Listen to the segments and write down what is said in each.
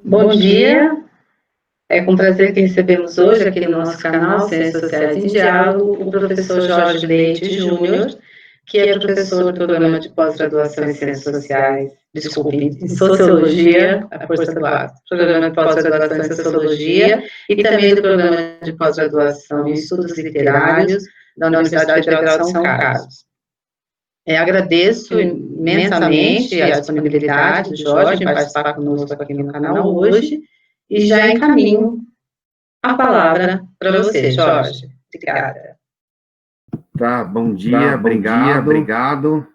Bom dia, é com prazer que recebemos hoje aqui no nosso canal Ciências Sociais em Diálogo o professor Jorge Leite Júnior, que é professor do programa de pós-graduação em Ciências Sociais, desculpe, em Sociologia, a força do ar, programa de pós-graduação em Sociologia e também do programa de pós-graduação em Estudos Literários da Universidade Federal de São Carlos. Agradeço imensamente a disponibilidade do Jorge em participar conosco aqui no canal hoje e já encaminho a palavra para você, Jorge. Obrigada. Tá, bom dia, obrigado.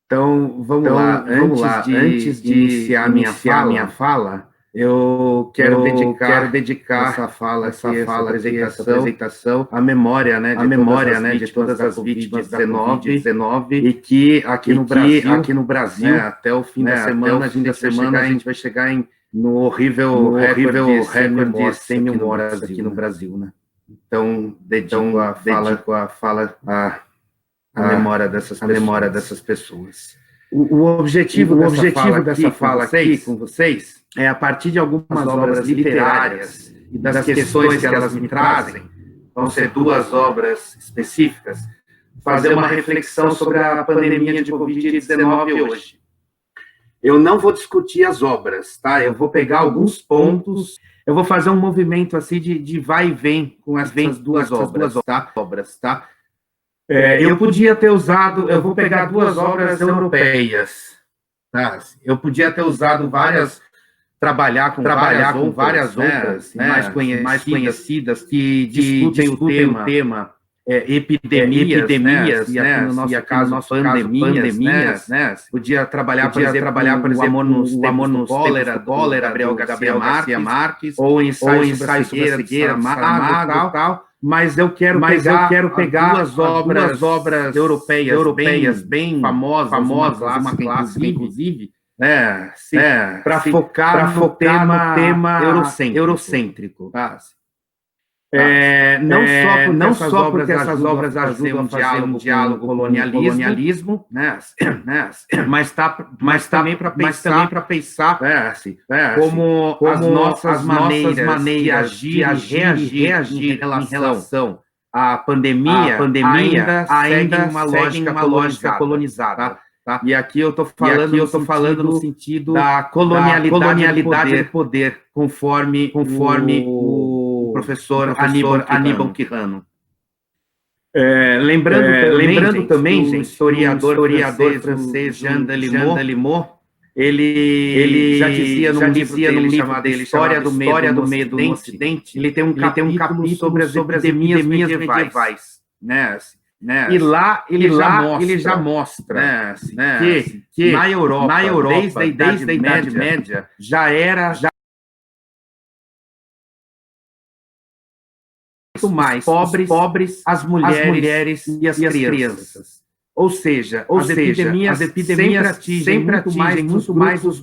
Então, vamos lá. Antes de iniciar minha fala, eu quero dedicar essa apresentação à memória, de todas as vítimas da Covid-19 e que aqui no Brasil, até o fim da semana, a gente vai chegar no horrível recorde de 100 mil mortes aqui no Brasil, né? Então, dedico a fala à memória dessas pessoas. O objetivo dessa fala aqui com vocês é, a partir de algumas obras literárias e das questões que elas me trazem, vão ser duas obras específicas, fazer uma reflexão sobre a pandemia de Covid-19 hoje. Eu não vou discutir as obras, tá? Eu vou pegar alguns pontos, eu vou fazer um movimento assim de vai e vem com essas duas obras, tá? Eu podia ter usado, eu vou pegar duas obras europeias, tá? Eu podia ter usado trabalhar com várias outras, mais conhecidas que discutem o tema epidemias, e aqui no nosso caso pandemias, né? Podia trabalhar, por exemplo, o amor nos cólera, Gabriel Garcia Marques, ou ensaios sobre a cegueira, Saramago, tal. Mas eu quero pegar duas obras europeias bem famosas, uma clássica, inclusive, para focar no tema eurocêntrico. Tá? Não só porque essas obras ajudam a fazer um diálogo com o colonialismo, né? mas também para pensar como as nossas maneiras de agir e reagir em relação à pandemia ainda uma lógica colonizada. Tá? E aqui eu estou falando no sentido da colonialidade do poder, conforme o professor Aníbal Quirano. Lembrando também, gente, o historiador francês Jean Delimot, ele já dizia num livro dele História do Medo no Ocidente, ele tem um capítulo sobre as epidemias medievais, né? E lá ele já mostra, que na Europa desde a Idade Média, já mais pobres, as mulheres e as crianças. Ou seja, as epidemias sempre atingem muito mais os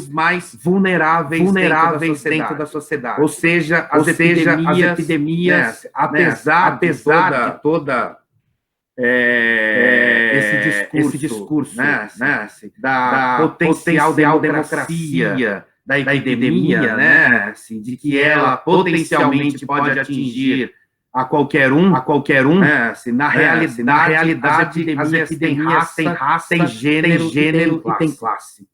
mais vulneráveis dentro da sociedade. Ou seja, as epidemias, apesar de toda esse discurso, da potencial democracia da epidemia, né? De que ela potencialmente pode atingir a qualquer um, na realidade as epidemias têm raça, têm gênero e têm classe.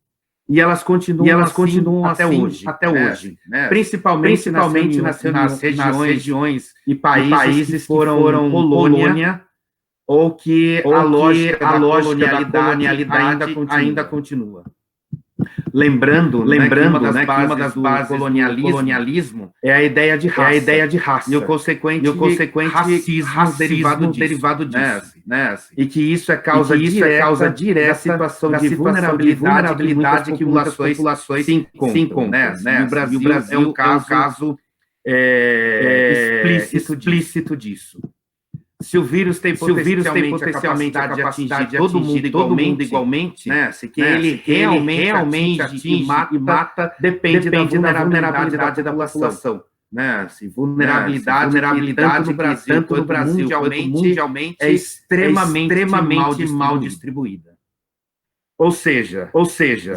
E elas continuam até hoje, né? Principalmente nas regiões e países que foram colônia, ou que a lógica da colonialidade ainda continua. Lembrando, que uma das bases do colonialismo é a ideia de raça. E o consequente racismo derivado disso. Né? E que isso é causa direta da situação de vulnerabilidade que muitas populações se encontram. Né? E o Brasil é um caso explícito disso. Se o vírus tem potencialmente a capacidade de atingir todo mundo igualmente, né? Se ele realmente atinge e mata, depende da vulnerabilidade da população. Né? Se vulnerabilidade tanto no Brasil quanto mundialmente é extremamente mal distribuída. Ou seja,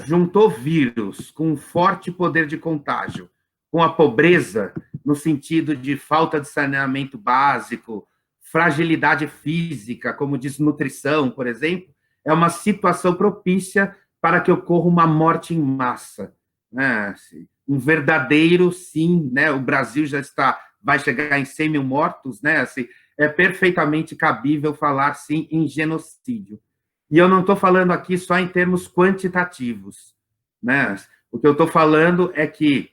juntou vírus com um forte poder de contágio, com a pobreza, no sentido de falta de saneamento básico, fragilidade física, como desnutrição, por exemplo, é uma situação propícia para que ocorra uma morte em massa, né? Um verdadeiro, sim, né? O Brasil vai chegar em 100 mil mortos, né? Assim, é perfeitamente cabível falar, sim, em genocídio. E eu não estou falando aqui só em termos quantitativos, né? O que eu estou falando é que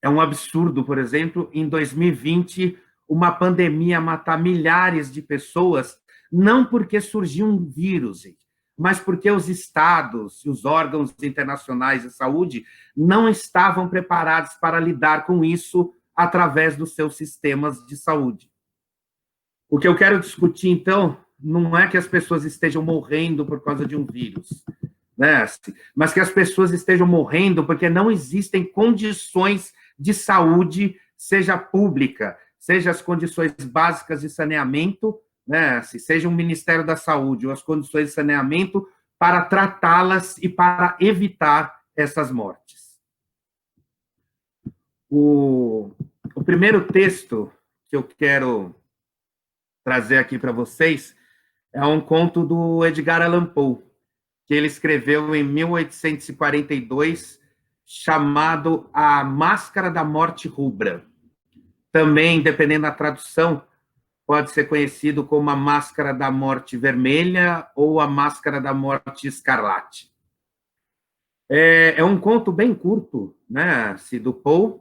é um absurdo, por exemplo, em 2020, uma pandemia matar milhares de pessoas, não porque surgiu um vírus, mas porque os estados e os órgãos internacionais de saúde não estavam preparados para lidar com isso através dos seus sistemas de saúde. O que eu quero discutir, então, não é que as pessoas estejam morrendo por causa de um vírus, né? Mas que as pessoas estejam morrendo porque não existem condições de saúde, seja pública, seja as condições básicas de saneamento, né? Seja o Ministério da Saúde ou as condições de saneamento para tratá-las e para evitar essas mortes. O primeiro texto que eu quero trazer aqui para vocês é um conto do Edgar Allan Poe, que ele escreveu em 1842, chamado A Máscara da Morte Rubra. Também, dependendo da tradução, pode ser conhecido como A Máscara da Morte Vermelha ou A Máscara da Morte Escarlate. É um conto bem curto, né, do Poe,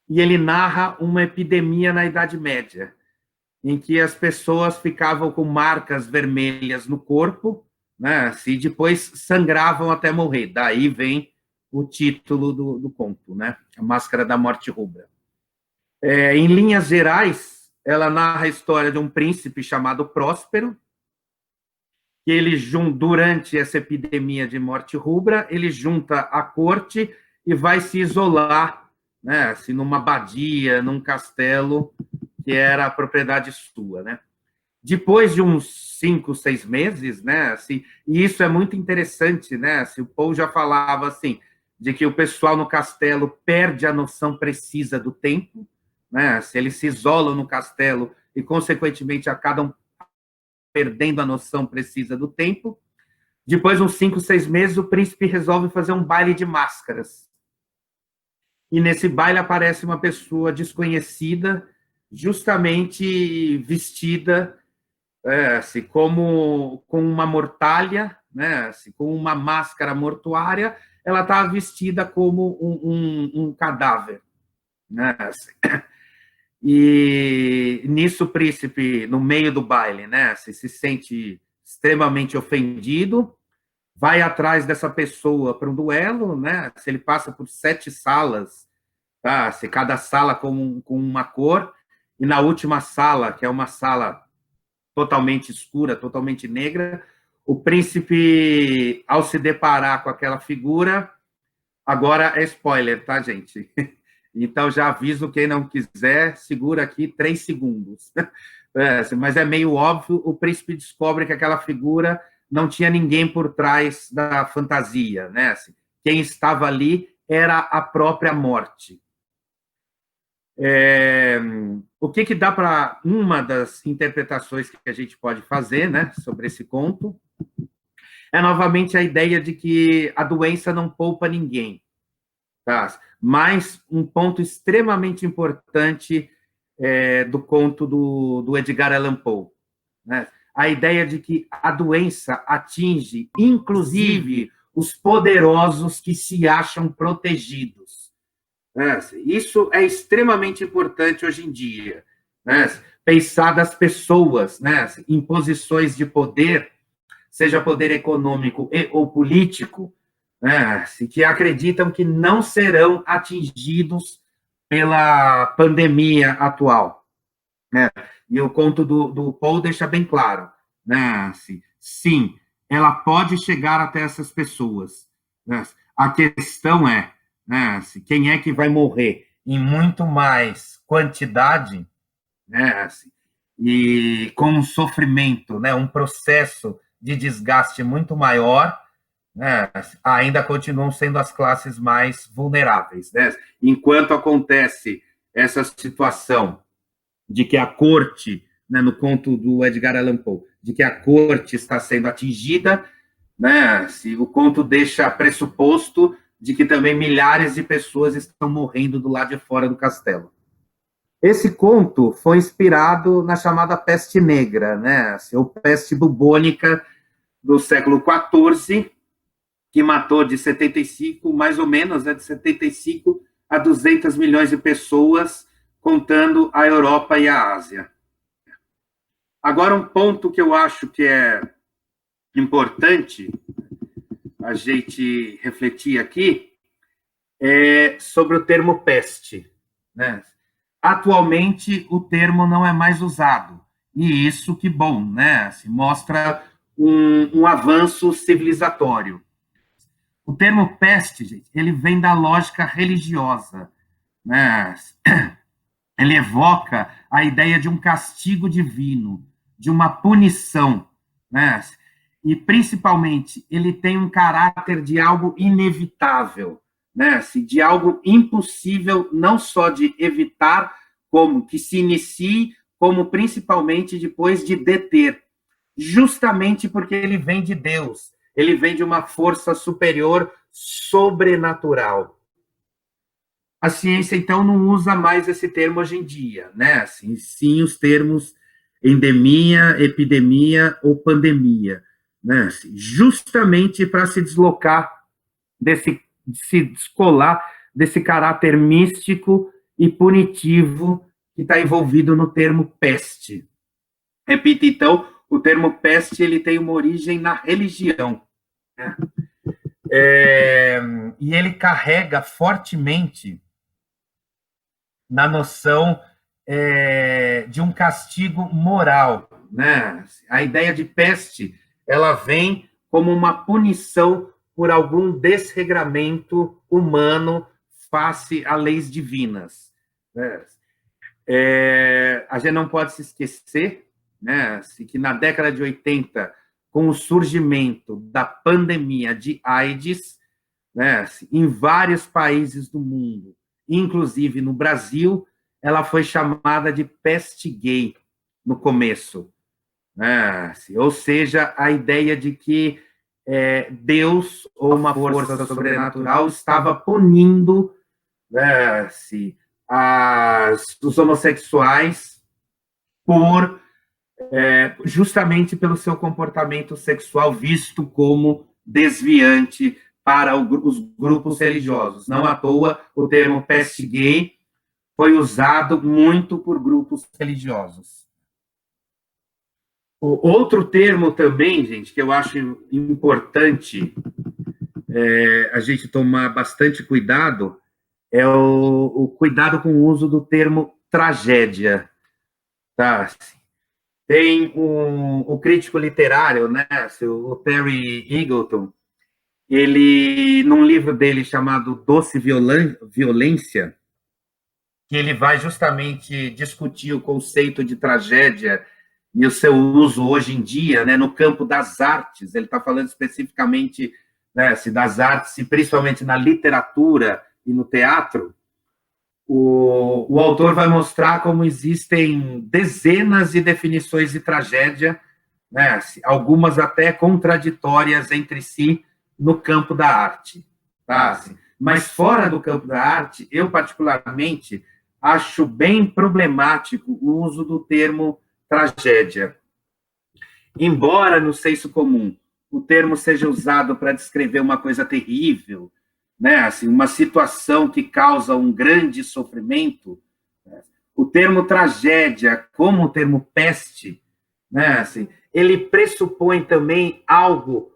e ele narra uma epidemia na Idade Média, em que as pessoas ficavam com marcas vermelhas no corpo, né, e depois sangravam até morrer. Daí vem o título do conto, né, A Máscara da Morte Rubra. Em linhas gerais, ela narra a história de um príncipe chamado Próspero, que ele, durante essa epidemia de morte rubra, ele junta a corte e vai se isolar, né, assim, numa abadia, num castelo, que era a propriedade sua, né? Depois de uns 5, 6 meses, né, assim, e isso é muito interessante, né, assim, o Poe já falava, assim, de que o pessoal no castelo perde a noção precisa do tempo, né, se eles se isolam no castelo e, consequentemente, acabam perdendo a noção precisa do tempo. Depois de uns 5, 6 meses, o príncipe resolve fazer um baile de máscaras. E nesse baile aparece uma pessoa desconhecida, justamente vestida assim, como com uma mortalha, né, assim, com uma máscara mortuária, ela estava vestida como um cadáver, né, assim. E nisso o príncipe, no meio do baile, né, assim, se sente extremamente ofendido, vai atrás dessa pessoa para um duelo, né, se ele passa por 7 salas, tá, se cada sala com uma cor, e na última sala, que é uma sala totalmente escura, totalmente negra, o príncipe, ao se deparar com aquela figura, agora é spoiler, tá, gente? Então, já aviso quem não quiser, segura aqui 3 segundos. Mas é meio óbvio, o príncipe descobre que aquela figura não tinha ninguém por trás da fantasia, né? Assim, quem estava ali era a própria morte. O que dá para uma das interpretações que a gente pode fazer, né, sobre esse conto é novamente a ideia de que a doença não poupa ninguém, tá? Mas um ponto extremamente importante do conto do Edgar Allan Poe, né? A ideia de que a doença atinge, inclusive, os poderosos que se acham protegidos. Isso é extremamente importante hoje em dia, né? Pensar das pessoas, né, em posições de poder, seja poder econômico ou político, né, que acreditam que não serão atingidos pela pandemia atual, né? E o conto do Poe deixa bem claro, né? Sim, ela pode chegar até essas pessoas, né? A questão é, né, quem é que vai morrer em muito mais quantidade, né, e com um sofrimento, né, um processo de desgaste muito maior, né, ainda continuam sendo as classes mais vulneráveis, né? Enquanto acontece essa situação de que a corte, né, no conto do Edgar Allan Poe, de que a corte está sendo atingida, né, se o conto deixa pressuposto de que também milhares de pessoas estão morrendo do lado de fora do castelo. Esse conto foi inspirado na chamada peste negra, né, ou peste bubônica do século XIV, que matou de 75, mais ou menos, né, de 75 a 200 milhões de pessoas, contando a Europa e a Ásia. Agora, um ponto que eu acho que é importante a gente refletir aqui é sobre o termo peste, né? Atualmente, o termo não é mais usado, e isso, que bom, né? Assim, mostra um avanço civilizatório. O termo peste, gente, ele vem da lógica religiosa, né? Ele evoca a ideia de um castigo divino, de uma punição, né? E, principalmente, ele tem um caráter de algo inevitável, né? De algo impossível, não só de evitar, como que se inicie, como principalmente depois de deter, justamente porque ele vem de Deus, ele vem de uma força superior, sobrenatural. A ciência, então, não usa mais esse termo hoje em dia, né? Assim, sim, os termos endemia, epidemia ou pandemia, né? Assim, justamente para se deslocar se descolar desse caráter místico e punitivo que está envolvido no termo peste. Repito, então, o termo peste ele tem uma origem na religião, né? E ele carrega fortemente na noção de um castigo moral, né? A ideia de peste, ela vem como uma punição por algum desregramento humano face a leis divinas, né? A gente não pode se esquecer, né, que na década de 80, com o surgimento da pandemia de AIDS, né, em vários países do mundo, inclusive no Brasil, ela foi chamada de peste gay no começo, né? Ou seja, a ideia de que Deus ou uma força sobrenatural estava punindo, né, os homossexuais por justamente pelo seu comportamento sexual visto como desviante para os grupos religiosos. Não à toa, o termo peste gay foi usado muito por grupos religiosos. O outro termo também, gente, que eu acho importante a gente tomar bastante cuidado, é o cuidado com o uso do termo tragédia. Tá? Tem um crítico literário, né, o Terry Eagleton, ele, num livro dele chamado Doce Violência, que ele vai justamente discutir o conceito de tragédia e o seu uso hoje em dia, né, no campo das artes. Ele está falando especificamente, né, das artes, e principalmente na literatura e no teatro. O autor vai mostrar como existem dezenas de definições de tragédia, né, algumas até contraditórias entre si, no campo da arte. Tá? Mas fora do campo da arte, eu particularmente acho bem problemático o uso do termo tragédia. Embora no senso comum o termo seja usado para descrever uma coisa terrível, né, assim, uma situação que causa um grande sofrimento, né, o termo tragédia, como o termo peste, né, assim, ele pressupõe também algo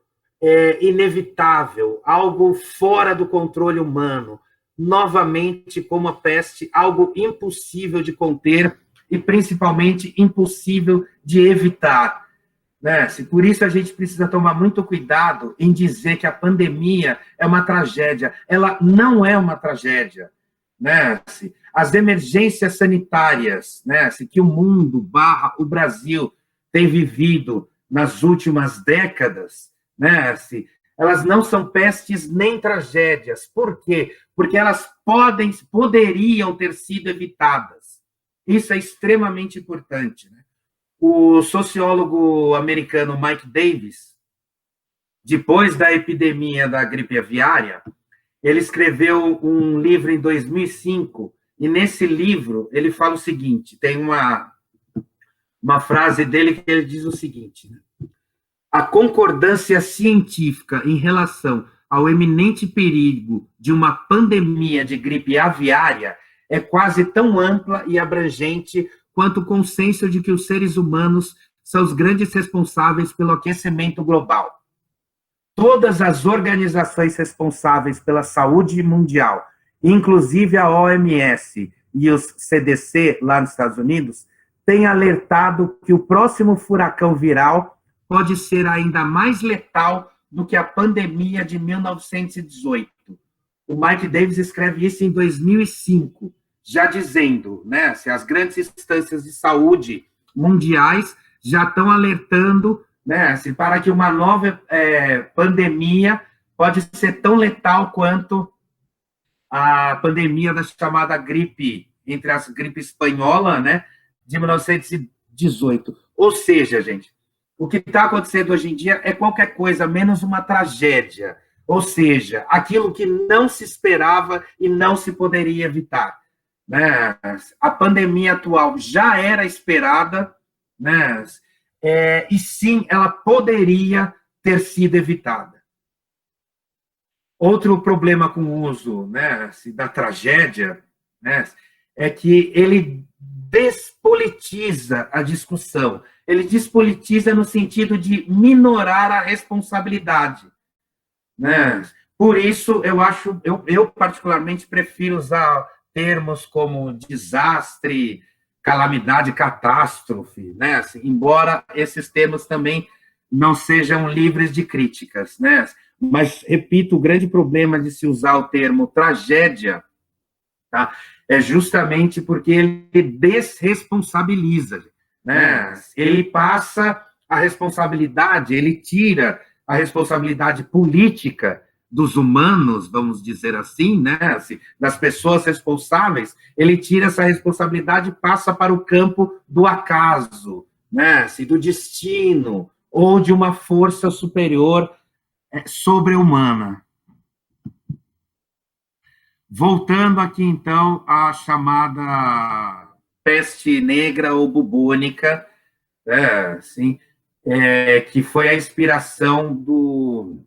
inevitável, algo fora do controle humano, novamente, como a peste, algo impossível de conter e, principalmente, impossível de evitar. Né? Por isso, a gente precisa tomar muito cuidado em dizer que a pandemia é uma tragédia. Ela não é uma tragédia. Né? As emergências sanitárias, né, que o mundo, o Brasil, tem vivido nas últimas décadas, né, elas não são pestes nem tragédias. Por quê? Porque elas poderiam ter sido evitadas. Isso é extremamente importante, né? O sociólogo americano Mike Davis, depois da epidemia da gripe aviária, ele escreveu um livro em 2005, e nesse livro ele fala o seguinte, tem uma frase dele que ele diz o seguinte, né? A concordância científica em relação ao eminente perigo de uma pandemia de gripe aviária é quase tão ampla e abrangente quanto o consenso de que os seres humanos são os grandes responsáveis pelo aquecimento global. Todas as organizações responsáveis pela saúde mundial, inclusive a OMS e os CDC lá nos Estados Unidos, têm alertado que o próximo furacão viral pode ser ainda mais letal do que a pandemia de 1918. O Mike Davis escreve isso em 2005, já dizendo, né, se as grandes instâncias de saúde mundiais já estão alertando, né, para que uma nova pandemia pode ser tão letal quanto a pandemia da chamada gripe, entre as gripe espanhola, né, de 1918. Ou seja, gente, o que está acontecendo hoje em dia é qualquer coisa menos uma tragédia. Ou seja, aquilo que não se esperava e não se poderia evitar. Né? A pandemia atual já era esperada, né? E sim, ela poderia ter sido evitada. Outro problema com o uso, né, da tragédia, né, é que ele despolitiza a discussão. Ele despolitiza no sentido de minorar a responsabilidade. Né? Por isso, eu particularmente prefiro usar termos como desastre, calamidade, catástrofe, né? Assim, embora esses termos também não sejam livres de críticas, né? Mas, repito, o grande problema de se usar o termo tragédia, tá? É justamente porque ele desresponsabiliza, né? Ele passa a responsabilidade, ele tira a responsabilidade política dos humanos, vamos dizer assim, né? Das pessoas responsáveis, ele tira essa responsabilidade e passa para o campo do acaso, né? Do destino, ou de uma força superior sobre-humana. Voltando aqui, então, à chamada peste negra ou bubônica, assim, que foi a inspiração do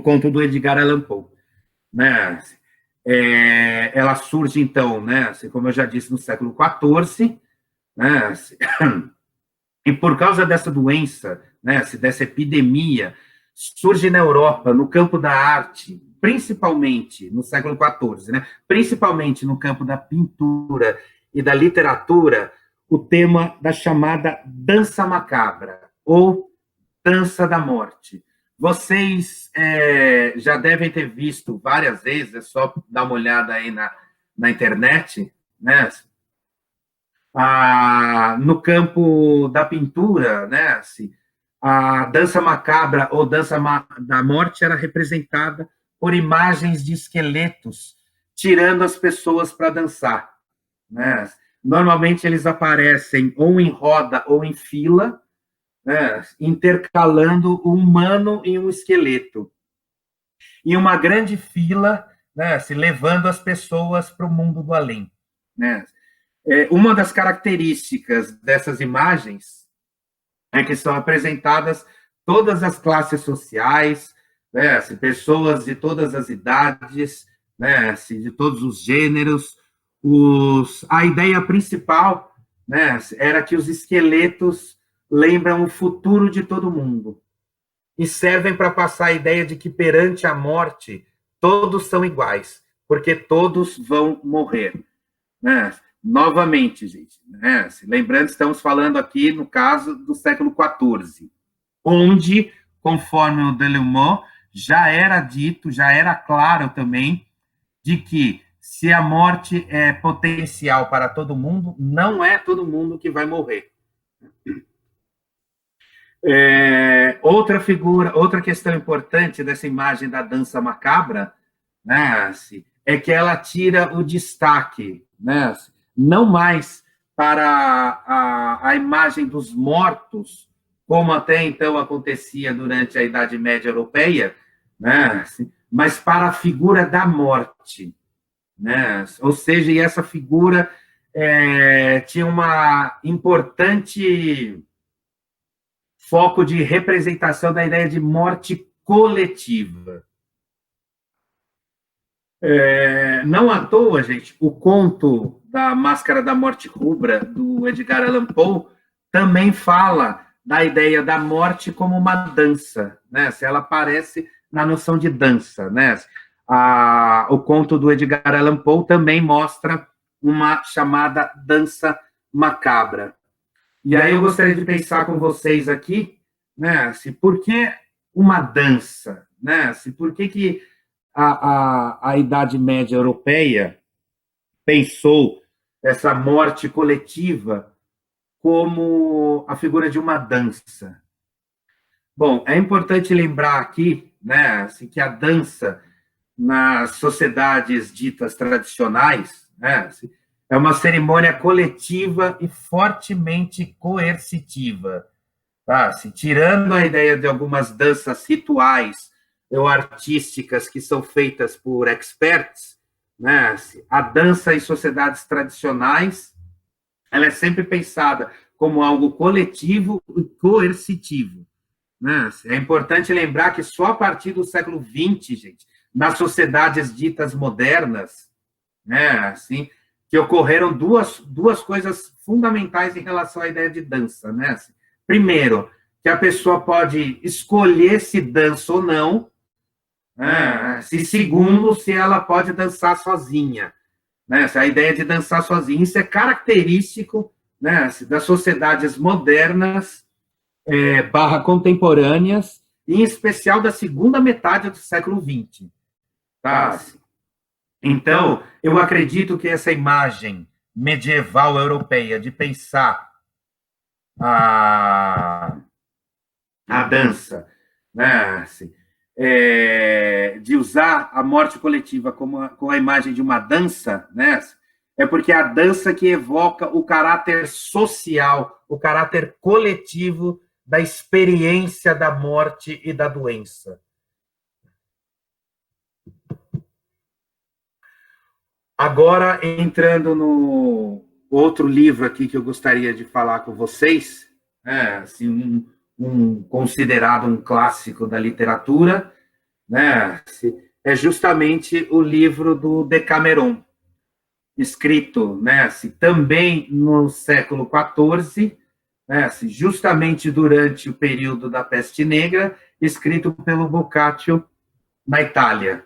conto do Edgar Allan Poe. Né? Ela surge, então, né, assim, como eu já disse, no século XIV, né, assim, e por causa dessa doença, né, assim, dessa epidemia, surge na Europa, no campo da arte, principalmente no século XIV, né, principalmente no campo da pintura e da literatura, o tema da chamada dança macabra, ou dança da morte. Vocês já devem ter visto várias vezes, é só dar uma olhada aí na internet, né? No campo da pintura, né? Assim, a dança macabra ou dança da morte era representada por imagens de esqueletos tirando as pessoas para dançar, né? Normalmente eles aparecem ou em roda ou em fila, né, intercalando o humano e um esqueleto. E uma grande fila, né, levando as pessoas para o mundo do além. Né? Uma das características dessas imagens é que são apresentadas todas as classes sociais, né, pessoas de todas as idades, né, de todos os gêneros. A ideia principal, né, era que os esqueletos lembram o futuro de todo mundo e servem para passar a ideia de que perante a morte todos são iguais, porque todos vão morrer. Né? Novamente, gente, né? Lembrando, estamos falando aqui no caso do século XIV, onde, conforme o Delumeau, já era dito, já era claro também, de que se a morte é potencial para todo mundo, não é todo mundo que vai morrer. Outra figura, outra questão importante dessa imagem da dança macabra, né, é que ela tira o destaque, né, não mais para a imagem dos mortos, como até então acontecia durante a Idade Média Europeia, né, mas para a figura da morte, né, ou seja, e essa figura tinha uma importante foco de representação da ideia de morte coletiva. Não à toa, gente, o conto da Máscara da Morte Rubra, do Edgar Allan Poe, também fala da ideia da morte como uma dança, né? Se ela aparece na noção de dança, né? O conto do Edgar Allan Poe também mostra uma chamada dança macabra. E aí eu gostaria de pensar com vocês aqui, né? Por que uma dança, né? Por que a Idade Média Europeia pensou essa morte coletiva como a figura de uma dança? Bom, é importante lembrar aqui, né, que a dança nas sociedades ditas tradicionais, né, é uma cerimônia coletiva e fortemente coercitiva. Tá? Tirando a ideia de algumas danças rituais ou artísticas que são feitas por experts, né, a dança em sociedades tradicionais ela é sempre pensada como algo coletivo e coercitivo. Né? É importante lembrar que só a partir do século XX, gente, nas sociedades ditas modernas, né, assim, que ocorreram duas coisas fundamentais em relação à ideia de dança. Né? Primeiro, que a pessoa pode escolher se dança ou não, né? E segundo, se ela pode dançar sozinha. Né? A ideia de dançar sozinha, isso é característico, né, das sociedades modernas, barra contemporâneas, em especial da segunda metade do século XX. Tá? Então, eu acredito que essa imagem medieval europeia de pensar a dança, né, de usar a morte coletiva com a imagem de uma dança, né, é porque é a dança que evoca o caráter social, o caráter coletivo da experiência da morte e da doença. Agora, entrando no outro livro aqui que eu gostaria de falar com vocês, assim, considerado um clássico da literatura, né, é justamente o livro do Decameron, escrito, né, também no século XIV, né, justamente durante o período da Peste Negra, escrito pelo Boccaccio na Itália.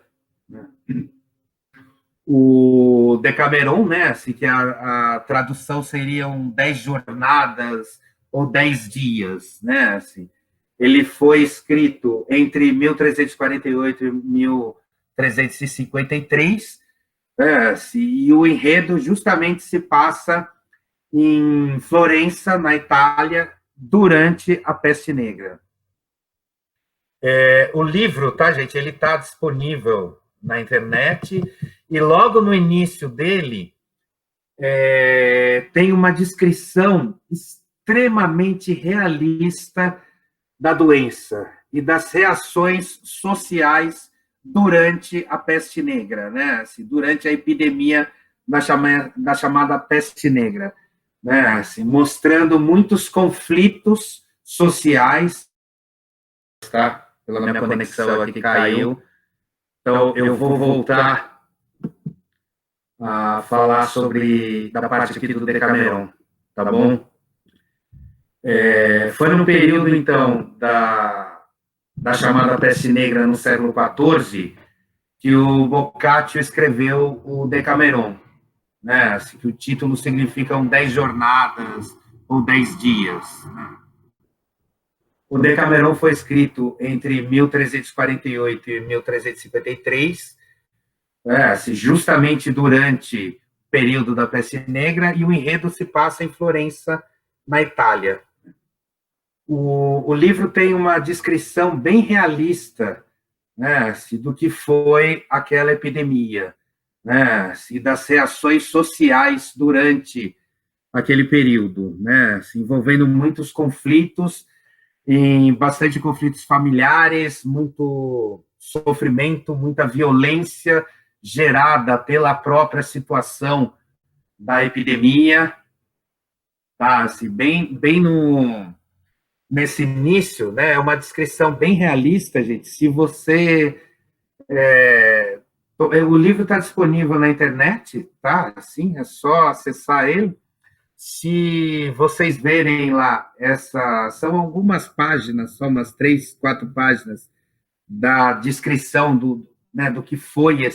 O Decameron, né, que a tradução seriam 10 jornadas ou 10 dias, né, ele foi escrito entre 1348 e 1353, e o enredo justamente se passa em Florença, na Itália, durante a Peste Negra. O livro, tá, gente, ele está disponível na internet, e logo no início dele tem uma descrição extremamente realista da doença e das reações sociais durante a peste negra, né? Durante a epidemia da chamada peste negra, né? Mostrando muitos conflitos sociais. Tá? Pela minha conexão aqui caiu. Então, eu vou voltar a falar sobre da parte aqui do Decameron, tá bom? Foi no período, então, da chamada peste negra no século XIV que o Boccaccio escreveu o Decameron, né? Que o título significa 10 jornadas ou 10 dias. Né? O Decameron foi escrito entre 1348 e 1353, justamente durante o período da peste negra, e o enredo se passa em Florença, na Itália. o livro tem uma descrição bem realista, né, do que foi aquela epidemia, né, das reações sociais durante aquele período, né, envolvendo muitos conflitos, em bastante conflitos familiares, muito sofrimento, muita violência gerada pela própria situação da epidemia, tá? Assim, bem nesse início, né? É uma descrição bem realista, gente. Se você o livro está disponível na internet, tá? Assim, é só acessar ele. Se vocês verem lá, são algumas páginas, só umas 3, 4 páginas da descrição do que foi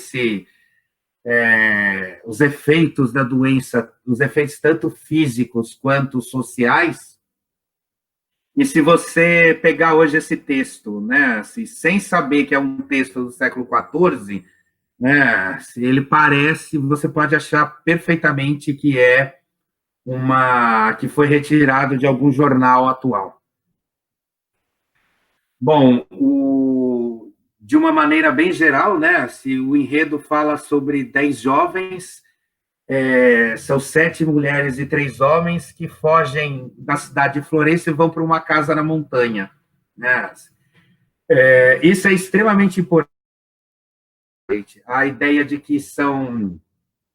os efeitos da doença, os efeitos tanto físicos quanto sociais. E se você pegar hoje esse texto, né, assim, sem saber que é um texto do século XIV, né, se ele parece, você pode achar perfeitamente que foi retirado de algum jornal atual. Bom, de uma maneira bem geral, né, se o enredo fala sobre 10 jovens, são 7 mulheres e 3 homens que fogem da cidade de Florença e vão para uma casa na montanha, né? Isso é extremamente importante. A ideia de que são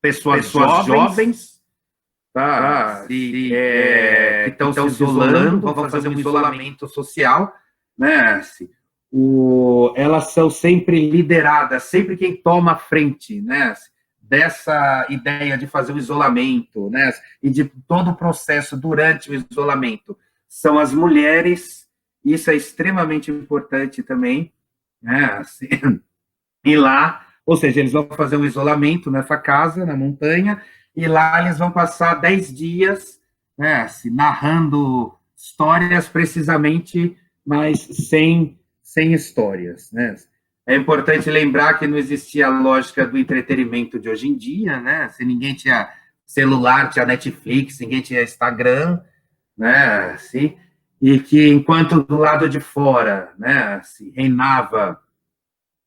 pessoas jovens, tá? Que estão se isolando, vão fazer um isolamento social, né? Elas são sempre lideradas, sempre quem toma a frente, né? Dessa ideia de fazer o isolamento, né? E de todo o processo durante o isolamento. São as mulheres, isso é extremamente importante também, né? Assim, e lá, ou seja, eles vão fazer um isolamento nessa casa, na montanha, e lá eles vão passar 10 dias, né, assim, narrando histórias precisamente, mas sem histórias, né? É importante lembrar que não existia a lógica do entretenimento de hoje em dia, né? Se ninguém tinha celular, tinha Netflix, ninguém tinha Instagram, né? Assim, e que enquanto do lado de fora, né, assim, reinava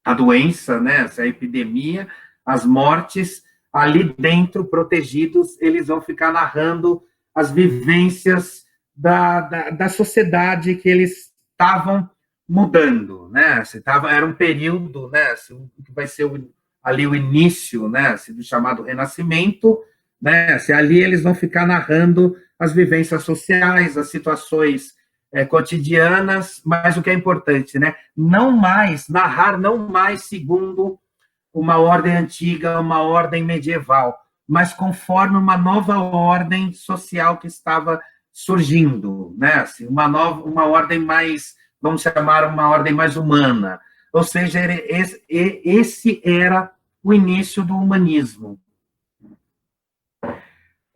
a doença, né, a epidemia, as mortes, ali dentro, protegidos, eles vão ficar narrando as vivências da sociedade que eles estavam mudando, né? Era um período, né, que vai ser ali o início, né, do chamado Renascimento, né? Ali eles vão ficar narrando as vivências sociais, as situações cotidianas, mas o que é importante, né? Narrar não mais segundo uma ordem antiga, uma ordem medieval, mas conforme uma nova ordem social que estava surgindo, né? Assim, uma ordem mais, vamos chamar, uma ordem mais humana. Ou seja, esse era o início do humanismo.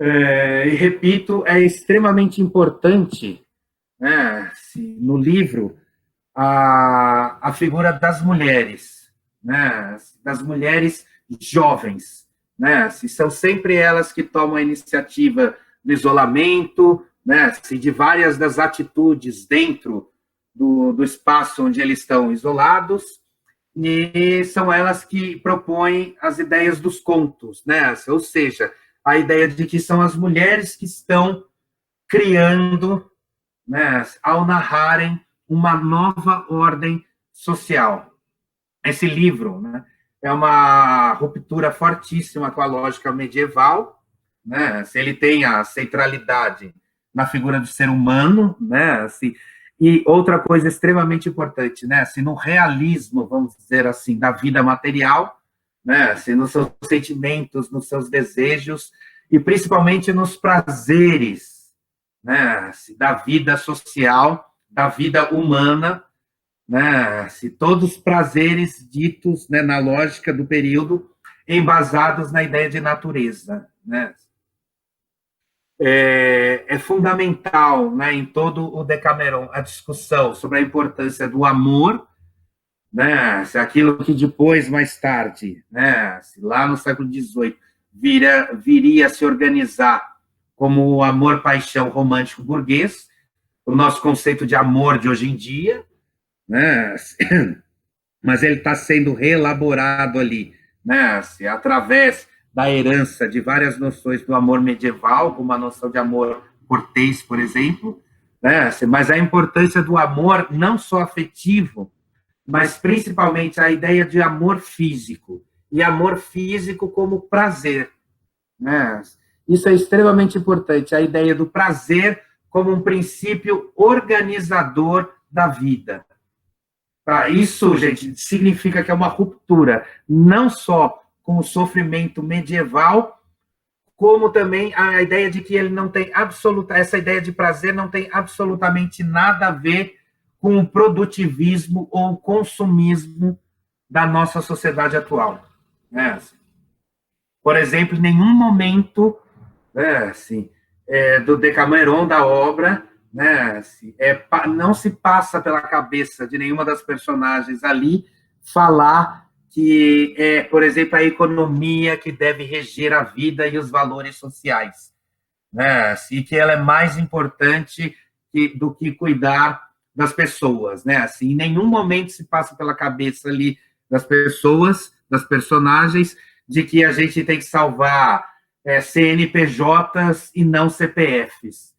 E repito, é extremamente importante, né, no livro, a figura das mulheres, né, das mulheres jovens, né, são sempre elas que tomam a iniciativa do isolamento, né, de várias das atitudes dentro do espaço onde eles estão isolados, e são elas que propõem as ideias dos contos, né, ou seja, a ideia de que são as mulheres que estão criando, né, ao narrarem uma nova ordem social. Esse livro, né, é uma ruptura fortíssima com a lógica medieval, né, ele tem a centralidade na figura do ser humano, né, assim, e outra coisa extremamente importante, né, assim, no realismo, vamos dizer assim, da vida material, né, assim, nos seus sentimentos, nos seus desejos, e principalmente nos prazeres, né, da vida social, da vida humana, né, todos os prazeres ditos, né, na lógica do período, embasados na ideia de natureza, né. É fundamental, né, em todo o Decameron a discussão sobre a importância do amor, né, aquilo que depois, mais tarde, né, lá no século XVIII, viria a se organizar como o amor-paixão romântico burguês, o nosso conceito de amor de hoje em dia, né? Mas ele está sendo reelaborado ali, né? Assim, através da herança de várias noções do amor medieval, como a noção de amor cortês, por exemplo, né? Assim, mas a importância do amor não só afetivo, mas principalmente a ideia de amor físico, e amor físico como prazer, né? Isso é extremamente importante, a ideia do prazer como um princípio organizador da vida. Tá? Isso, gente, significa que é uma ruptura, não só com o sofrimento medieval, como também a ideia de que ele não tem essa ideia de prazer não tem absolutamente nada a ver com o produtivismo ou o consumismo da nossa sociedade atual. Né? Por exemplo, em nenhum momento, né, assim, do Decameron, da obra, né, assim, não se passa pela cabeça de nenhuma das personagens ali falar que por exemplo, a economia que deve reger a vida e os valores sociais, né, assim, e que ela é mais importante do que cuidar das pessoas, né, assim, em nenhum momento se passa pela cabeça ali das pessoas, das personagens, de que a gente tem que salvar CNPJs e não CPFs,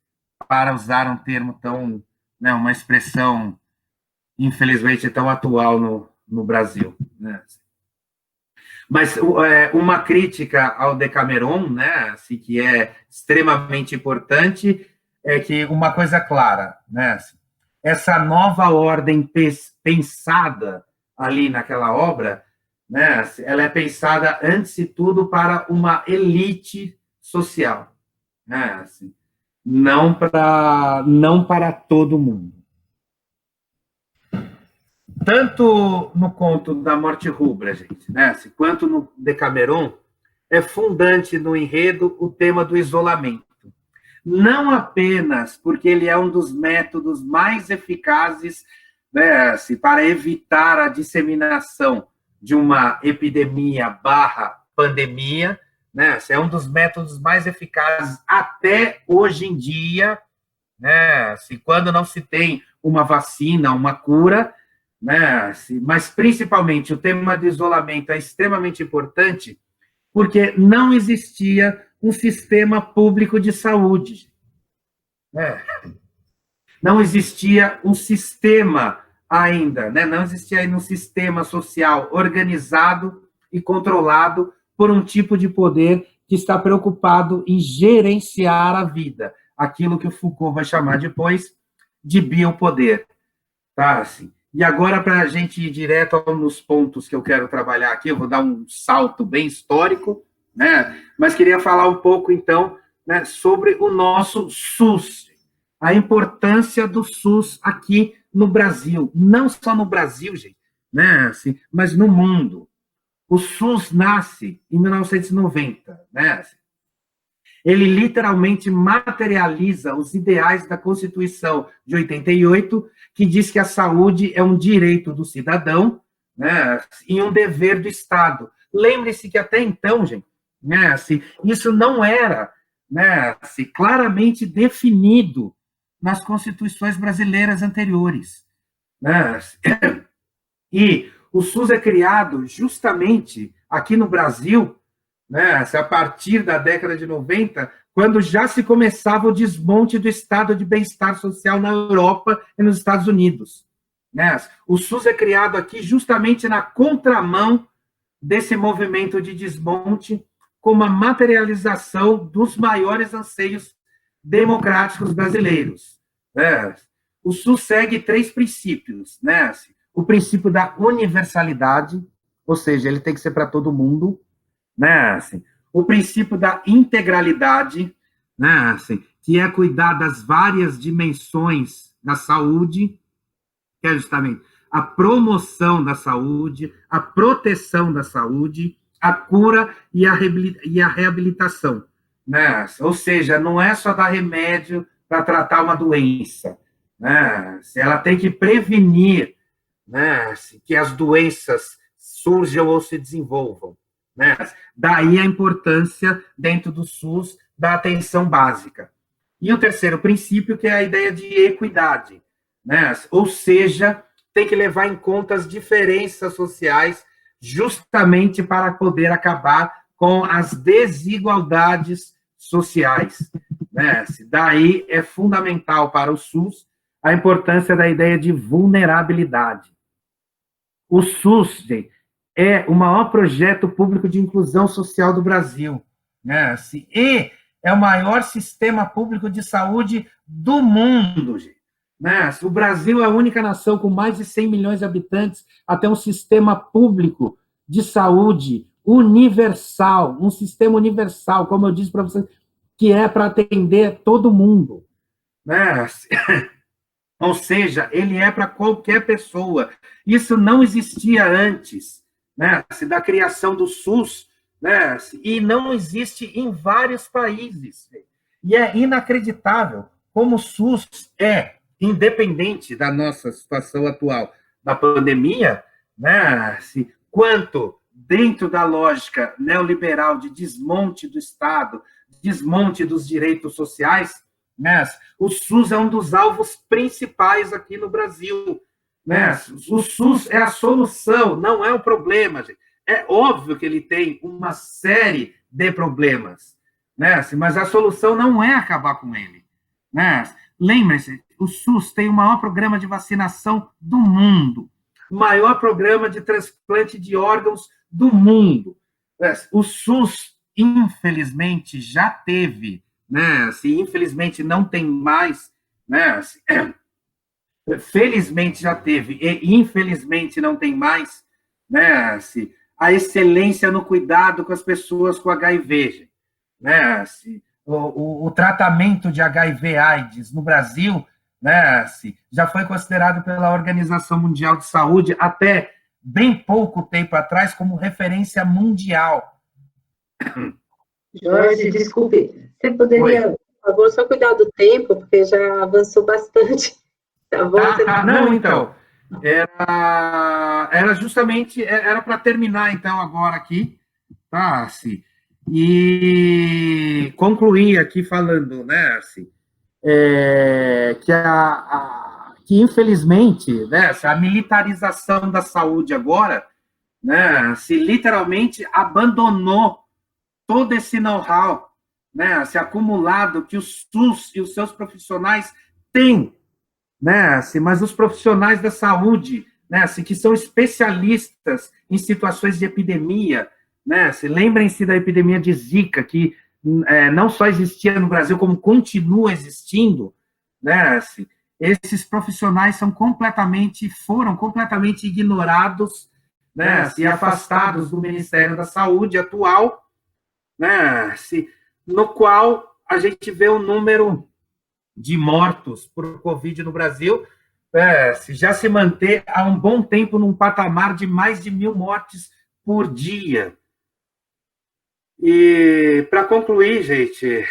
para usar um termo tão, né, uma expressão, infelizmente, tão atual no Brasil. Né? Mas uma crítica ao Decameron, né, assim, que é extremamente importante, é que uma coisa clara, né, assim, essa nova ordem pensada ali naquela obra, né, ela é pensada, antes de tudo, para uma elite social, né, assim, não para todo mundo. Tanto no conto da Morte Rubra, gente, né, assim, quanto no Decameron, é fundante no enredo o tema do isolamento. Não apenas porque ele é um dos métodos mais eficazes, né, assim, para evitar a disseminação de uma epidemia barra pandemia, né, assim, é um dos métodos mais eficazes até hoje em dia, né, assim, quando não se tem uma vacina, uma cura, né, assim, mas principalmente o tema do isolamento é extremamente importante porque não existia um sistema público de saúde. Né? Não existia um sistema ainda, né? Não existia ainda um sistema social organizado e controlado por um tipo de poder que está preocupado em gerenciar a vida, aquilo que o Foucault vai chamar depois de biopoder. Tá, assim. E agora, para a gente ir direto nos pontos que eu quero trabalhar aqui, eu vou dar um salto bem histórico, né? Mas queria falar um pouco, então, né, sobre o nosso SUS, a importância do SUS aqui no Brasil, não só no Brasil, gente, né, assim, mas no mundo. O SUS nasce em 1990, né? Assim, ele literalmente materializa os ideais da Constituição de 88, que diz que a saúde é um direito do cidadão, né, e um dever do Estado. Lembre-se que até então, gente, né, assim, isso não era, né, assim, claramente definido nas constituições brasileiras anteriores. Né? E o SUS é criado justamente aqui no Brasil, né, a partir da década de 90, quando já se começava o desmonte do estado de bem-estar social na Europa e nos Estados Unidos. Né? O SUS é criado aqui justamente na contramão desse movimento de desmonte, como a materialização dos maiores anseios democráticos brasileiros. Né? O SUS segue 3 princípios. Né? O princípio da universalidade, ou seja, ele tem que ser para todo mundo, né, assim, o princípio da integralidade, né, assim, que é cuidar das várias dimensões da saúde, que é justamente a promoção da saúde, a proteção da saúde, a cura e a reabilitação. Né? Ou seja, não é só dar remédio para tratar uma doença. Né? Ela tem que prevenir, né, que as doenças surjam ou se desenvolvam. Né? Daí a importância, dentro do SUS, da atenção básica. E o terceiro princípio, que é a ideia de equidade, né? Ou seja, tem que levar em conta as diferenças sociais justamente para poder acabar com as desigualdades sociais, né? Daí é fundamental para o SUS a importância da ideia de vulnerabilidade. O SUS, gente, é o maior projeto público de inclusão social do Brasil, né? E é o maior sistema público de saúde do mundo, gente. Né? O Brasil é a única nação com mais de 100 milhões de habitantes a ter um sistema público de saúde universal, um sistema universal, como eu disse para vocês, que é para atender todo mundo. Né? Ou seja, ele é para qualquer pessoa. Isso não existia antes, né, da criação do SUS, né, e não existe em vários países. E é inacreditável como o SUS é, independente da nossa situação atual da pandemia, né, quanto dentro da lógica neoliberal de desmonte do Estado, desmonte dos direitos sociais, né? O SUS é um dos alvos principais aqui no Brasil. Né? O SUS é a solução, não é o problema. Gente. É óbvio que ele tem uma série de problemas, né? Mas a solução não é acabar com ele. Né? Lembre-se, o SUS tem o maior programa de vacinação do mundo, o maior programa de transplante de órgãos do mundo. O SUS, infelizmente, já teve, né? Infelizmente não tem mais, né? Felizmente já teve e infelizmente não tem mais, né? A excelência no cuidado com as pessoas com HIV, né? O tratamento de HIV/AIDS no Brasil, né? Já foi considerado pela Organização Mundial de Saúde até bem pouco tempo atrás como referência mundial. Jorge, desculpe, você poderia, por favor, só cuidar do tempo, porque já avançou bastante, tá bom? Não, então, era justamente, era para terminar, então, agora aqui, tá, e concluir aqui falando, né, que infelizmente, né, a militarização da saúde agora, né, literalmente abandonou todo esse know-how, né, acumulado que o SUS e os seus profissionais têm, né, mas os profissionais da saúde, né, que são especialistas em situações de epidemia, né, lembrem-se da epidemia de Zika, que não só existia no Brasil, como continua existindo, né, esses profissionais foram completamente ignorados, né, e afastados do Ministério da Saúde atual, né, no qual a gente vê o número de mortos por Covid no Brasil já se manter há um bom tempo num patamar de mais de 1.000 mortes por dia. E, para concluir, gente,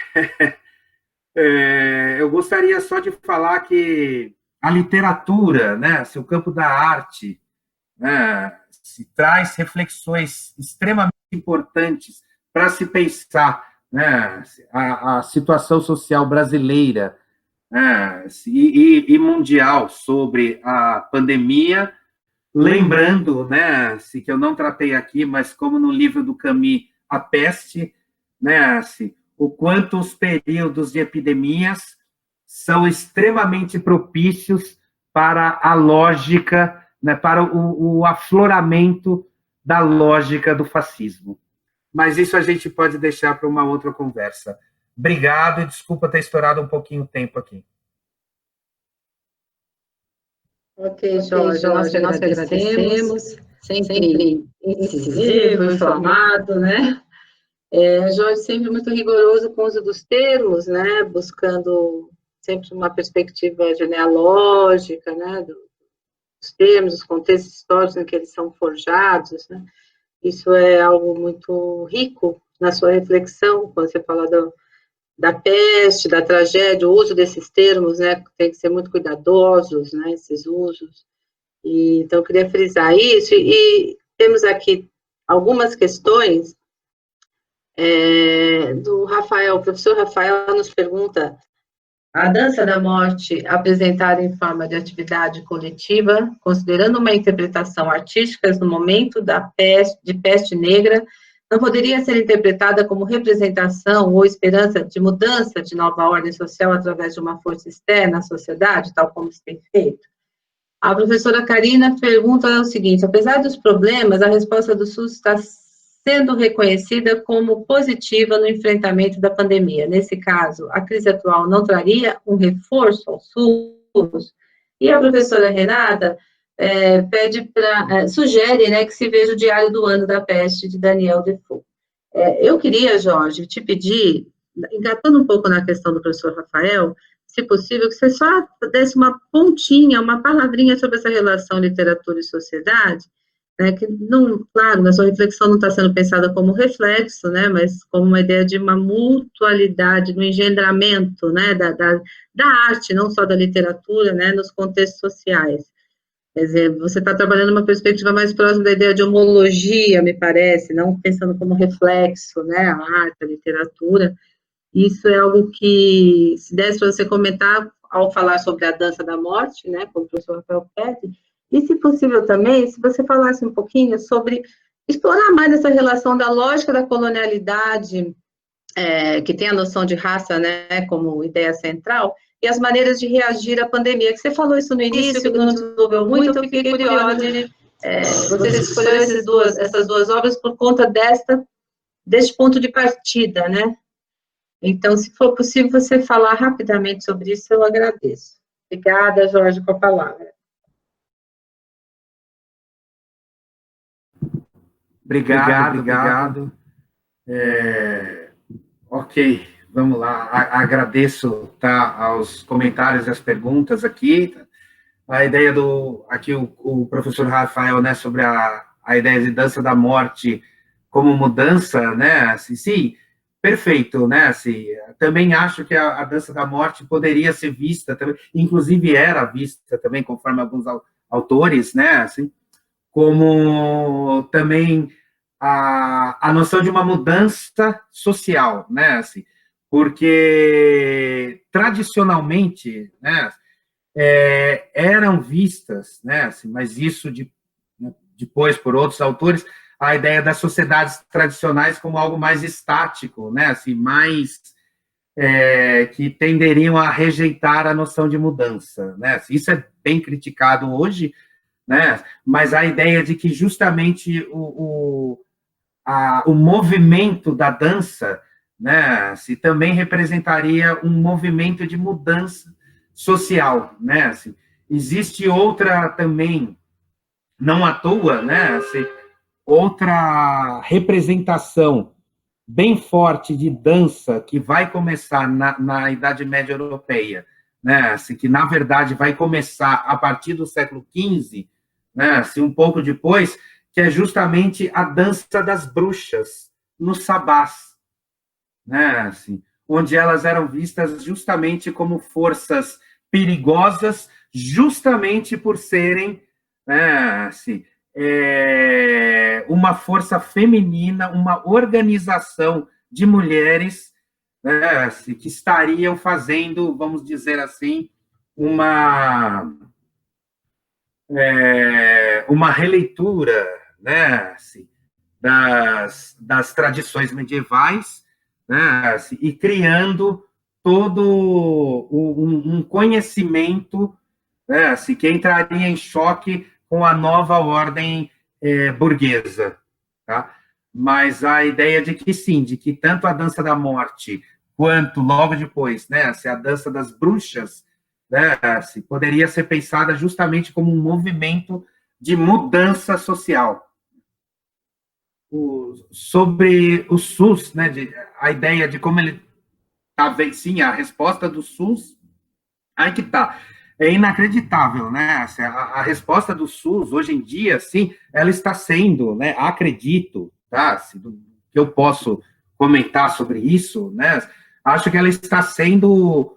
eu gostaria só de falar que a literatura, né, o campo da arte, né, traz reflexões extremamente importantes para se pensar, né, a situação social brasileira, e mundial sobre a pandemia, lembrando, né, que eu não tratei aqui, mas como no livro do Camus, A Peste, né, o quanto os períodos de epidemias são extremamente propícios para a lógica, né, para o afloramento da lógica do fascismo. Mas isso a gente pode deixar para uma outra conversa. Obrigado e desculpa ter estourado um pouquinho o tempo aqui. Ok, Jorge, nós agradecemos, sempre incisivo, informado, né? Jorge sempre muito rigoroso com o uso dos termos, né? Buscando sempre uma perspectiva genealógica, né? Dos termos, os contextos históricos em que eles são forjados, né? Isso é algo muito rico na sua reflexão, quando você fala da peste, da tragédia, o uso desses termos, né, tem que ser muito cuidadosos, né, esses usos. Então, eu queria frisar isso, e temos aqui algumas questões do Rafael. O professor Rafael nos pergunta a dança da morte apresentada em forma de atividade coletiva, considerando uma interpretação artística no momento de peste negra, não poderia ser interpretada como representação ou esperança de mudança de nova ordem social através de uma força externa à sociedade, tal como se tem feito? A professora Karina pergunta o seguinte: apesar dos problemas, a resposta do SUS está sendo reconhecida como positiva no enfrentamento da pandemia. Nesse caso, a crise atual não traria um reforço ao SUS? E a professora Renata sugere, né, que se veja o Diário do Ano da Peste, de Daniel Defoe. Eu queria, Jorge, te pedir, engatando um pouco na questão do professor Rafael, se possível, que você só desse uma pontinha, uma palavrinha sobre essa relação literatura e sociedade, né, que, não, claro, na sua reflexão não está sendo pensada como reflexo, né, mas como uma ideia de uma mutualidade, no engendramento, né, da arte, não só da literatura, né, nos contextos sociais. Quer dizer, você está trabalhando uma perspectiva mais próxima da ideia de homologia, me parece, não pensando como reflexo, né, a arte, a literatura. Isso é algo que, se desse para você comentar, ao falar sobre a dança da morte, né, como o professor Rafael pede, e, se possível também, se você falasse um pouquinho sobre explorar mais essa relação da lógica da colonialidade, que tem a noção de raça, né, como ideia central, e as maneiras de reagir à pandemia, que você falou isso no início, que não desenvolveu muito, eu fiquei curiosa de você escolheu essas duas obras por conta deste ponto de partida, né? Então, se for possível você falar rapidamente sobre isso, eu agradeço. Obrigada, Jorge, com a palavra. Obrigado. Ok, vamos lá. Agradeço, tá, aos comentários e as perguntas aqui. A ideia aqui o professor Rafael, né, sobre a ideia de dança da morte como mudança, né, assim, sim, perfeito, né, assim, também acho que a dança da morte poderia ser vista, também, inclusive era vista também, conforme alguns autores, né, assim, como também a noção de uma mudança social, né, assim, porque tradicionalmente, né, eram vistas, né, assim, mas isso depois por outros autores, a ideia das sociedades tradicionais como algo mais estático, né, assim, mais que tenderiam a rejeitar a noção de mudança, né, assim, isso é bem criticado hoje, né, mas a ideia de que justamente o movimento da dança, né, se também representaria um movimento de mudança social, né, assim, existe outra também, não à toa, né, assim, outra representação bem forte de dança que vai começar na Idade Média Europeia, né, assim, que na verdade vai começar a partir do século XV, né, assim, um pouco depois, que é justamente a dança das bruxas nos sabás, né, assim, onde elas eram vistas justamente como forças perigosas, justamente por serem, né, assim, uma força feminina, uma organização de mulheres, né, assim, que estariam fazendo, vamos dizer assim, uma releitura, né, assim, das tradições medievais, né, assim, e criando todo um conhecimento, né, assim, que entraria em choque com a nova ordem burguesa. Tá? Mas a ideia de que sim, de que tanto a dança da morte quanto logo depois, né, assim, a dança das bruxas, né, assim, poderia ser pensada justamente como um movimento de mudança social. Sobre o SUS, né, a ideia de como ele está, sim, a resposta do SUS, aí que está, é inacreditável, né, assim, a resposta do SUS, hoje em dia, sim, ela está sendo, né, acredito, tá, assim, que eu posso comentar sobre isso, né, acho que ela está sendo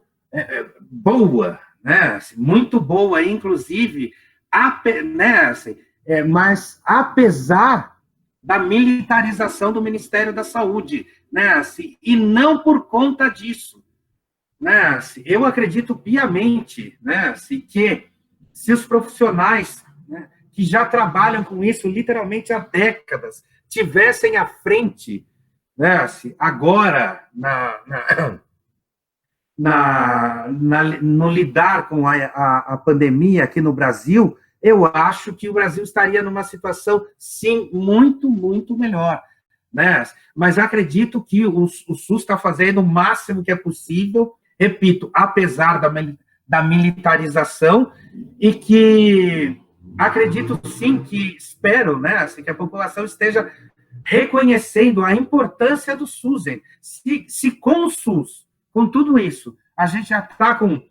boa, né, assim, muito boa, inclusive, né, assim, mas apesar da militarização do Ministério da Saúde, né, assim, e não por conta disso, né, eu acredito piamente, né, que se os profissionais, né, que já trabalham com isso literalmente há décadas tivessem à frente, né, agora no lidar com a pandemia aqui no Brasil, eu acho que o Brasil estaria numa situação, sim, muito, muito melhor. Né? Mas acredito que o SUS está fazendo o máximo que é possível, repito, apesar da militarização, e que acredito, sim, que espero, né, assim, que a população esteja reconhecendo a importância do SUS. Hein? Se com o SUS, com tudo isso, a gente já está com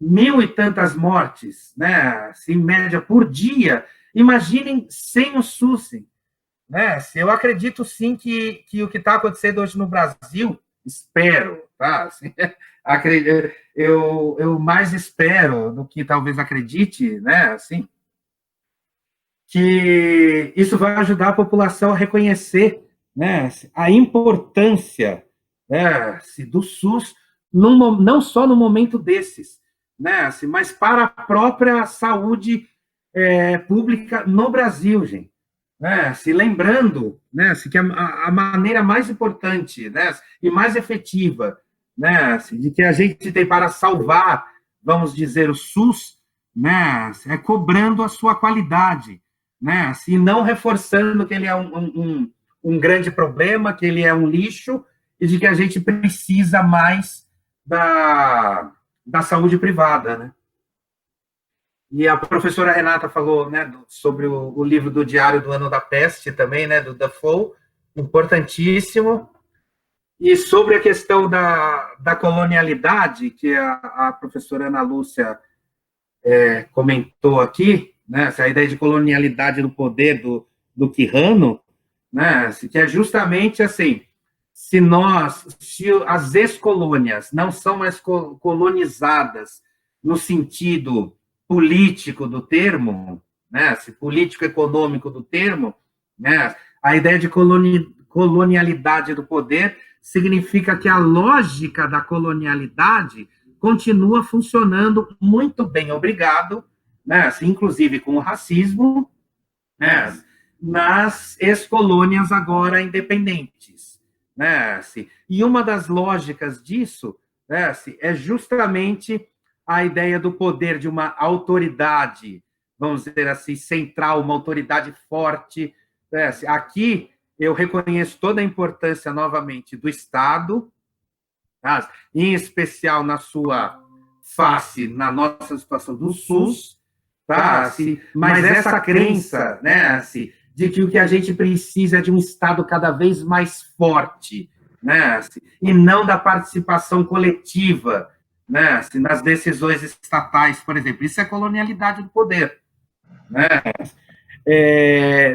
1.000 e tantas mortes, né, assim, em média por dia, imaginem sem o SUS. Hein? Né? Eu acredito, sim, que o que está acontecendo hoje no Brasil, espero, tá? Assim, eu mais espero do que talvez acredite, né? Assim, que isso vai ajudar a população a reconhecer, né, a importância, né, do SUS, não só no momento desses, né, mas para a própria saúde pública no Brasil, gente. Né, se lembrando, né, que a maneira mais importante, né, e mais efetiva, né, de que a gente tem para salvar, vamos dizer, o SUS, né, é cobrando a sua qualidade, né, assim, não reforçando que ele é um grande problema, que ele é um lixo, e de que a gente precisa mais da saúde privada, né. E a professora Renata falou, né, sobre o livro do Diário do Ano da Peste também, né, do Defoe, importantíssimo. E sobre a questão da colonialidade, que a professora Ana Lúcia comentou aqui, né, a ideia de colonialidade do poder do Quijano, né, que é justamente assim, se as ex-colônias não são mais colonizadas no sentido político do termo, né, político-econômico do termo, né, a ideia de colonialidade do poder significa que a lógica da colonialidade continua funcionando muito bem, obrigado, né, assim, inclusive com o racismo, né, nas ex-colônias agora independentes. Né, assim, e uma das lógicas disso, né, assim, é justamente a ideia do poder de uma autoridade, vamos dizer assim, central, uma autoridade forte. Né, assim, aqui eu reconheço toda a importância, novamente, do Estado, tá? Em especial na sua face, na nossa situação do SUS, tá? Assim, mas essa crença, né, assim, de que o que a gente precisa é de um Estado cada vez mais forte, né, assim, e não da participação coletiva, né, assim, nas decisões estatais, por exemplo. Isso é colonialidade do poder. Né?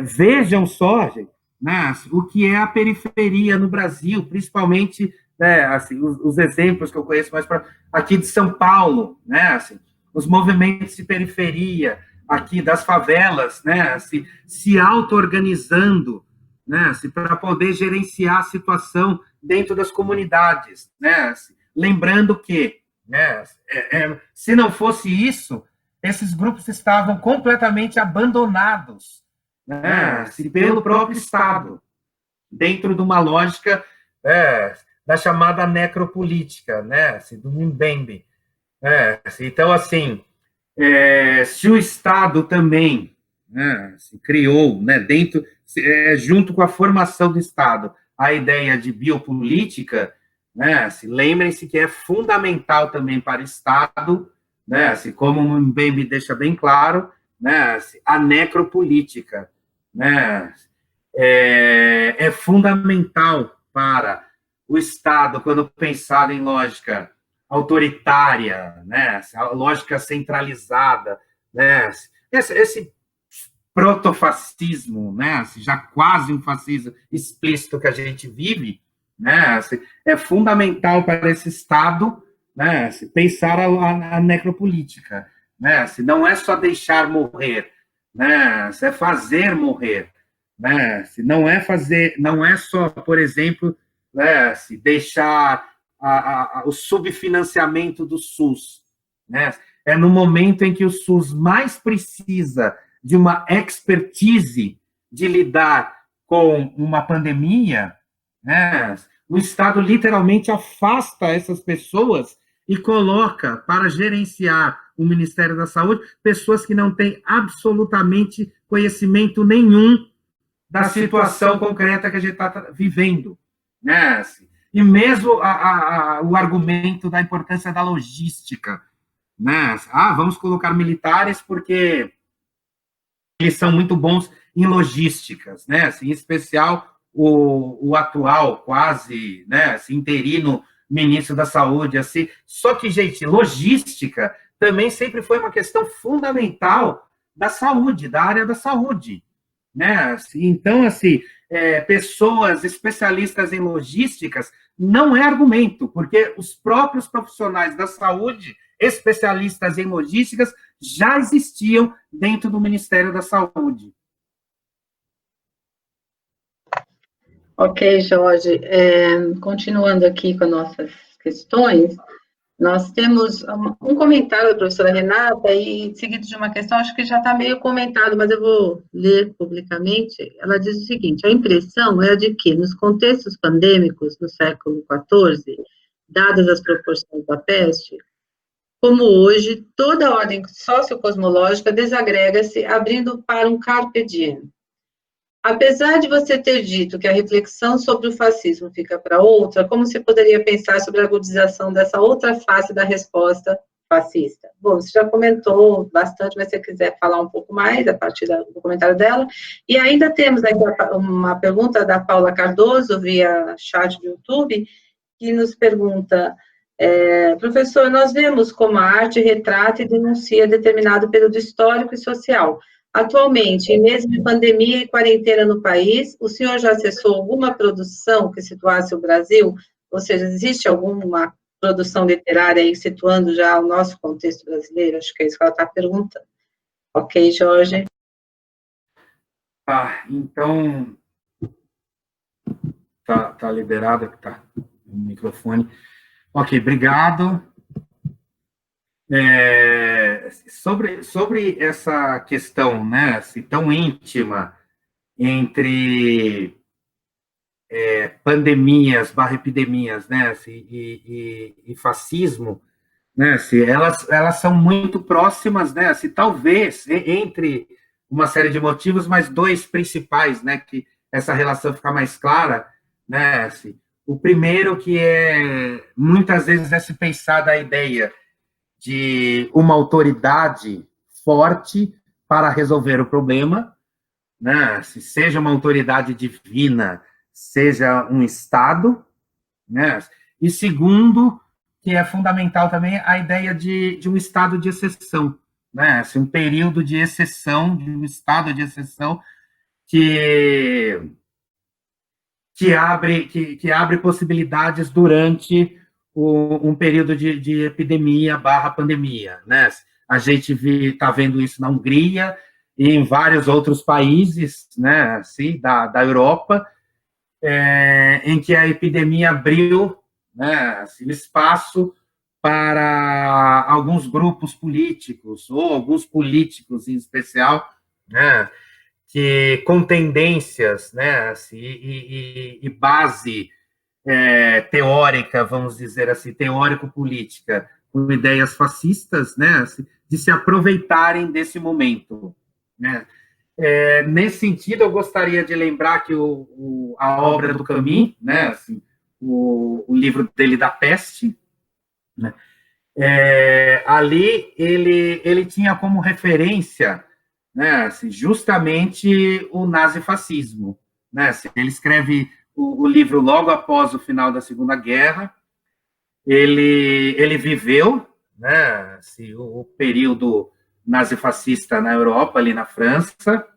Vejam só, gente, né, o que é a periferia no Brasil, principalmente, né, assim, os exemplos que eu conheço mais aqui de São Paulo, né, assim, os movimentos de periferia aqui das favelas, né, assim, se auto-organizando, né, assim, para poder gerenciar a situação dentro das comunidades, né, assim, lembrando que, né, se não fosse isso, esses grupos estavam completamente abandonados, né, pelo próprio Estado, dentro de uma lógica da chamada necropolítica, né, do Mbembe. Então, assim, se o Estado também, né, se criou, né, junto com a formação do Estado, a ideia de biopolítica, né, lembrem-se que é fundamental também para o Estado, né, como o Mbembe deixa bem claro, né, a necropolítica, né, é fundamental para o Estado, quando pensado em lógica autoritária, né, lógica centralizada, né, esse protofascismo, né, já quase um fascismo explícito que a gente vive, né, é fundamental para esse Estado, né, pensar a necropolítica, né, não é só deixar morrer, né, é fazer morrer, né, não é só, por exemplo, né, deixar o subfinanciamento do SUS, né? É no momento em que o SUS mais precisa de uma expertise de lidar com uma pandemia, né? O Estado literalmente afasta essas pessoas e coloca para gerenciar o Ministério da Saúde pessoas que não têm absolutamente conhecimento nenhum da situação concreta que a gente está vivendo, né? E mesmo o argumento da importância da logística, né? Vamos colocar militares porque eles são muito bons em logísticas, né? Assim, em especial o atual, quase, né, assim, interino ministro da Saúde, assim. Só que, gente, logística também sempre foi uma questão fundamental da saúde, da área da saúde, né? Assim, então, assim, pessoas especialistas em logísticas não é argumento, porque os próprios profissionais da saúde, especialistas em logísticas, já existiam dentro do Ministério da Saúde. Ok, Jorge. Continuando aqui com as nossas questões, nós temos um comentário da professora Renata, e seguido de uma questão, acho que já está meio comentado, mas eu vou ler publicamente. Ela diz o seguinte: a impressão é a de que, nos contextos pandêmicos do século XIV, dadas as proporções da peste, como hoje, toda a ordem sociocosmológica desagrega-se, abrindo para um carpe diem. Apesar de você ter dito que a reflexão sobre o fascismo fica para outra, como se poderia pensar sobre a agudização dessa outra face da resposta fascista? Bom, você já comentou bastante, mas se você quiser falar um pouco mais a partir do comentário dela. E ainda temos aqui uma pergunta da Paula Cardoso, via chat do YouTube, que nos pergunta: professor, nós vemos como a arte retrata e denuncia determinado período histórico e social. Atualmente, em mês de pandemia e quarentena no país, o senhor já acessou alguma produção que situasse o Brasil? Ou seja, existe alguma produção literária aí situando já o nosso contexto brasileiro? Acho que é isso que ela está perguntando. Ok, Jorge? Tá, então... Tá liberado, tá o microfone. Ok, obrigado. Sobre essa questão, né, assim, tão íntima entre pandemias, epidemias, né, assim, e fascismo, né, assim, elas são muito próximas, né, assim, talvez entre uma série de motivos, mas dois principais, né, que essa relação fica mais clara, né, assim, o primeiro que muitas vezes se pensar da ideia de uma autoridade forte para resolver o problema, né, se seja uma autoridade divina, seja um Estado, né, e segundo, que é fundamental também, a ideia de um estado de exceção, né, assim, um período de exceção, de um estado de exceção que abre possibilidades durante um período de epidemia / pandemia, né? A gente está vendo isso na Hungria e em vários outros países, né, assim, da Europa, em que a epidemia abriu, né, assim, espaço para alguns grupos políticos, ou alguns políticos em especial, né, que com tendências, né, assim, e base teórica, vamos dizer assim, teórico-política, com ideias fascistas, né, assim, de se aproveitarem desse momento, né. Nesse sentido, eu gostaria de lembrar que a obra do Camus, né, assim, o livro dele da peste, né, ali ele tinha como referência, né, assim, justamente o nazifascismo, né, assim, ele escreve o livro logo após o final da Segunda Guerra, ele viveu, né, assim, o período nazifascista na Europa, ali na França,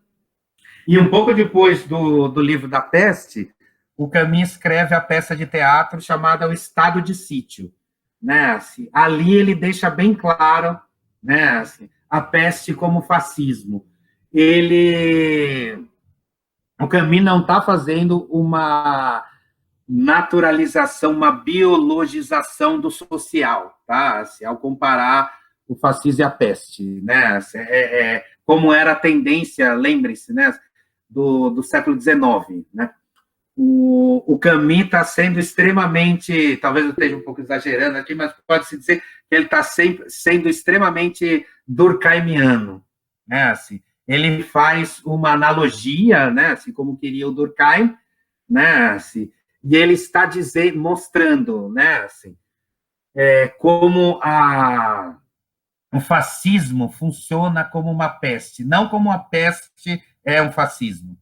e um pouco depois do livro da peste, o Camus escreve a peça de teatro chamada O Estado de Sítio, né, assim, ali ele deixa bem claro, né, assim, a peste como fascismo. O Camus não está fazendo naturalização, uma biologização do social, tá? Assim, ao comparar o fascismo e a peste, né? Como era a tendência, lembre-se, né? Do século XIX, né? O Camus está sendo extremamente, talvez eu esteja um pouco exagerando aqui, mas pode-se dizer que ele está sendo extremamente durkheimiano, né? Assim, ele faz uma analogia, né? Assim, como queria o Durkheim, né? Assim, e ele está mostrando, né? Assim, como o fascismo funciona como uma peste, não como a peste é um fascismo,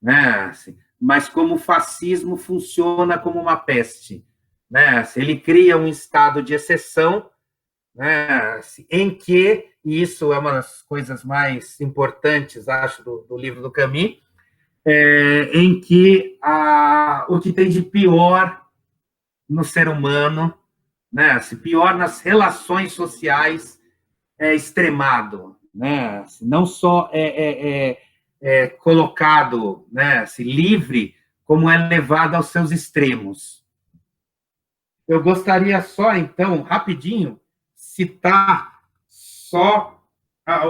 né? Assim, mas como o fascismo funciona como uma peste, né? Assim, ele cria um estado de exceção, né? Assim, em que, e isso é uma das coisas mais importantes, acho, do livro do Camus, em que o que tem de pior no ser humano, né? Assim, pior nas relações sociais é extremado, né? Assim, não só colocado, né? Assim, livre, como é levado aos seus extremos. Eu gostaria só, então, rapidinho, citar só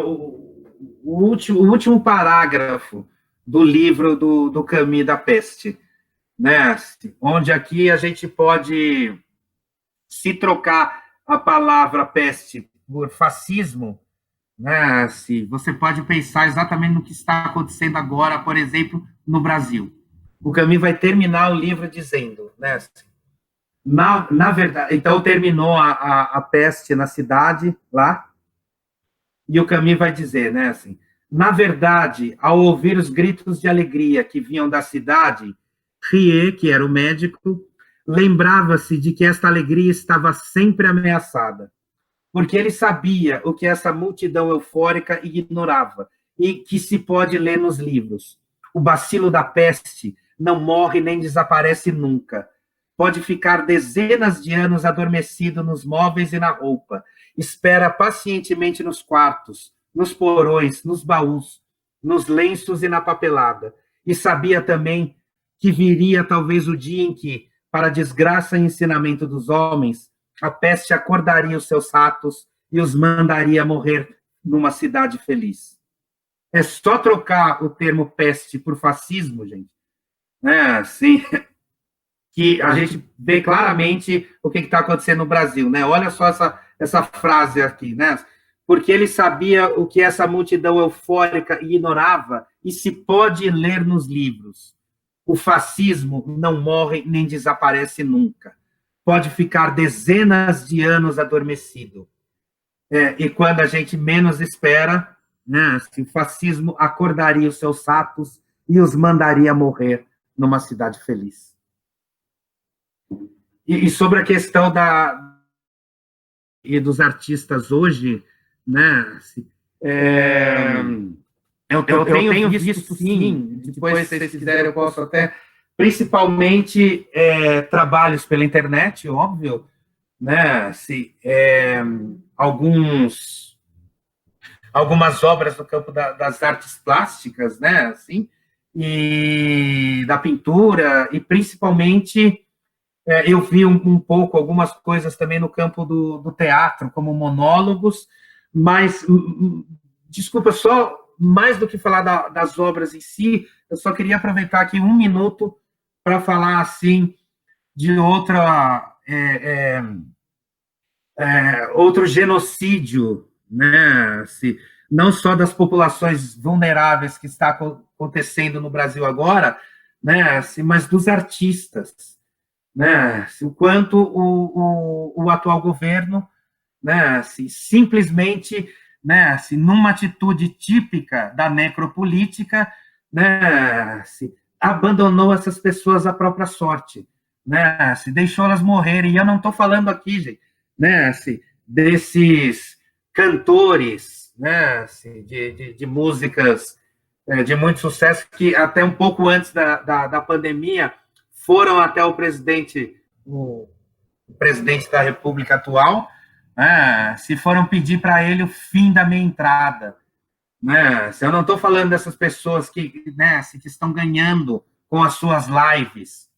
o último parágrafo do livro do Camus da Peste, né? Onde aqui a gente pode, se trocar a palavra peste por fascismo, né? Se você pode pensar exatamente no que está acontecendo agora, por exemplo, no Brasil. O Camus vai terminar o livro dizendo, né? Na verdade, então terminou a peste na cidade lá, e o Camus vai dizer, né? Assim, na verdade, ao ouvir os gritos de alegria que vinham da cidade, Rie, que era o médico, lembrava-se de que esta alegria estava sempre ameaçada, porque ele sabia o que essa multidão eufórica ignorava e que se pode ler nos livros. O bacilo da peste não morre nem desaparece nunca. Pode ficar dezenas de anos adormecido nos móveis e na roupa. Espera pacientemente nos quartos, nos porões, nos baús, nos lenços e na papelada. E sabia também que viria talvez o dia em que, para a desgraça e ensinamento dos homens, a peste acordaria os seus ratos e os mandaria morrer numa cidade feliz. É só trocar o termo peste por fascismo, gente, né? Assim, que a gente vê claramente o que está acontecendo no Brasil, né? Olha só essa frase aqui, né? Porque ele sabia o que essa multidão eufórica ignorava e se pode ler nos livros. O fascismo não morre nem desaparece nunca. Pode ficar dezenas de anos adormecido. E quando a gente menos espera, né, o fascismo acordaria os seus ratos e os mandaria morrer numa cidade feliz. E sobre a questão e dos artistas hoje, né, eu tenho visto, sim, depois, se vocês quiserem, eu posso até, principalmente trabalhos pela internet, óbvio, né, algumas obras no campo das artes plásticas, né, assim, e da pintura, e principalmente eu vi um pouco, algumas coisas também no campo do teatro, como monólogos, mas, desculpa, só mais do que falar das obras em si, eu só queria aproveitar aqui um minuto para falar, assim, de outro genocídio, né? Assim, não só das populações vulneráveis que está acontecendo no Brasil agora, né? Assim, mas dos artistas, né? Assim, o quanto o atual governo, né? Assim, simplesmente, né? Assim, numa atitude típica da necropolítica, né? Assim, abandonou essas pessoas à própria sorte, né? Se deixou elas morrerem. E eu não estou falando aqui, gente, né? Assim, desses cantores, né? Assim, de músicas de muito sucesso que até um pouco antes da pandemia foram até o presidente da República atual, né? Se foram pedir para ele o fim da meia entrada, né? Eu não estou falando dessas pessoas que estão ganhando com as suas lives,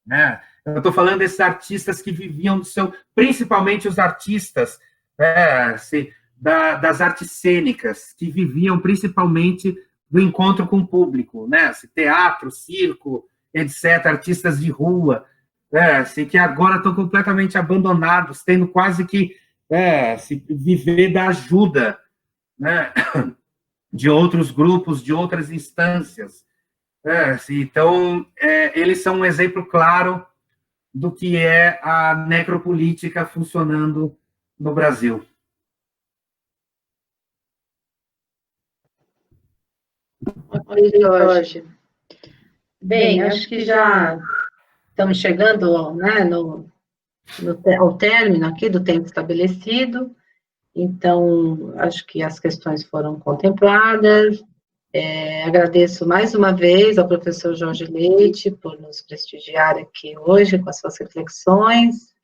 né? Eu estou falando desses artistas que viviam do seu... Principalmente os artistas das artes cênicas, que viviam principalmente do encontro com o público, né? Teatro, circo, etc., artistas de rua, que agora estão completamente abandonados, tendo quase que se viver da ajuda, né? De outros grupos, de outras instâncias. Então, eles são um exemplo claro do que é a necropolítica funcionando no Brasil. Oi, Jorge. Bem, acho que já estamos chegando, né, ao término aqui do tempo estabelecido, então, acho que as questões foram contempladas. Agradeço mais uma vez ao professor Jorge Leite por nos prestigiar aqui hoje com as suas reflexões,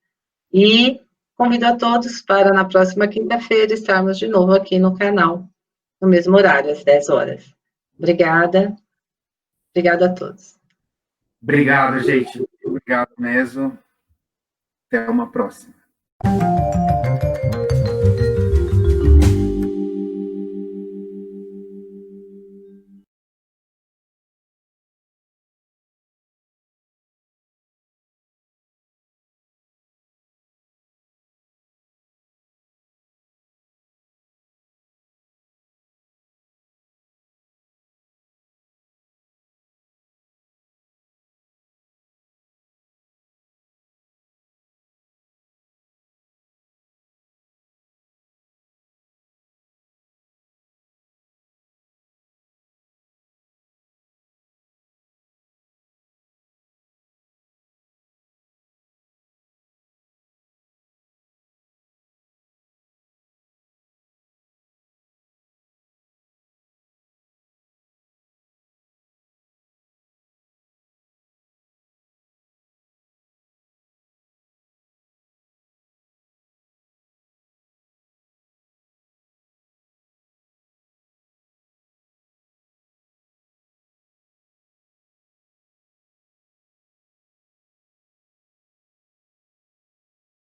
e convido a todos para, na próxima quinta-feira, estarmos de novo aqui no canal, no mesmo horário, às 10 horas. Obrigada a todos. Obrigado, gente. Obrigado mesmo. Até uma próxima.